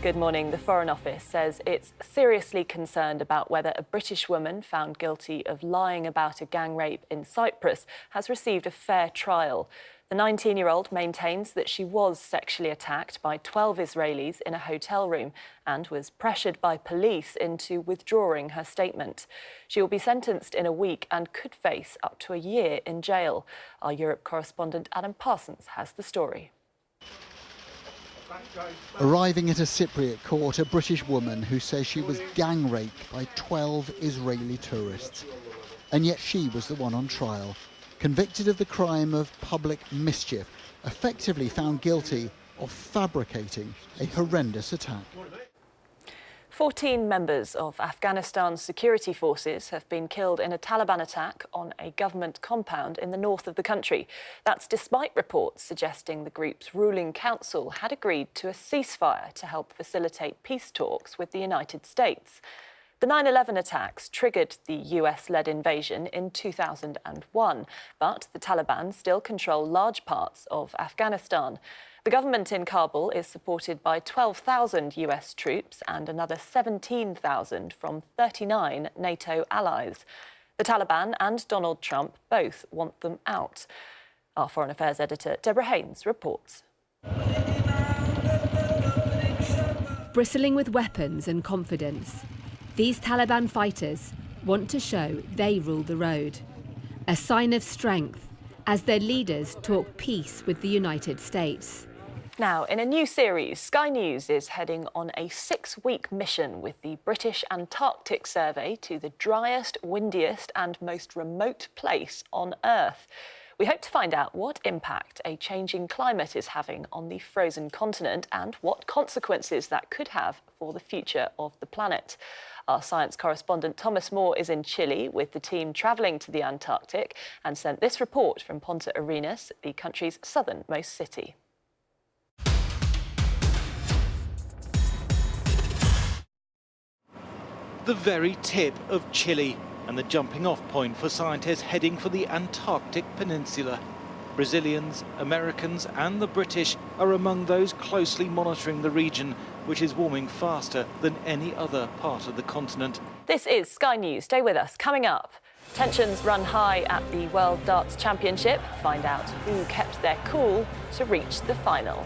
Good morning. The Foreign Office says it's seriously concerned about whether a British woman found guilty of lying about a gang rape in Cyprus has received a fair trial. The 19-year-old maintains that she was sexually attacked by 12 Israelis in a hotel room and was pressured by police into withdrawing her statement. She will be sentenced in a week and could face up to a year in jail. Our Europe correspondent Adam Parsons has the story. Arriving at a Cypriot court, a British woman who says she was gang raped by 12 Israeli tourists. And yet she was the one on trial, convicted of the crime of public mischief, effectively found guilty of fabricating a horrendous attack. 14 members of Afghanistan's security forces have been killed in a Taliban attack on a government compound in the north of the country. That's despite reports suggesting the group's ruling council had agreed to a ceasefire to help facilitate peace talks with the United States. The 9/11 attacks triggered the US-led invasion in 2001, but the Taliban still control large parts of Afghanistan. The government in Kabul is supported by 12,000 US troops and another 17,000 from 39 NATO allies. The Taliban and Donald Trump both want them out. Our Foreign Affairs editor Deborah Haynes reports. Bristling with weapons and confidence, these Taliban fighters want to show they rule the road. A sign of strength as their leaders talk peace with the United States. Now, in a new series, Sky News is heading on a 6-week mission with the British Antarctic survey to the driest, windiest and most remote place on Earth. We hope to find out what impact a changing climate is having on the frozen continent and what consequences that could have for the future of the planet. Our science correspondent Thomas Moore is in Chile with the team travelling to the Antarctic and sent this report from Punta Arenas, the country's southernmost city. The very tip of Chile and the jumping-off point for scientists heading for the Antarctic Peninsula. Brazilians, Americans and the British are among those closely monitoring the region, which is warming faster than any other part of the continent. This is Sky News. Stay with us. Coming up, tensions run high at the World Darts Championship. Find out who kept their cool to reach the final.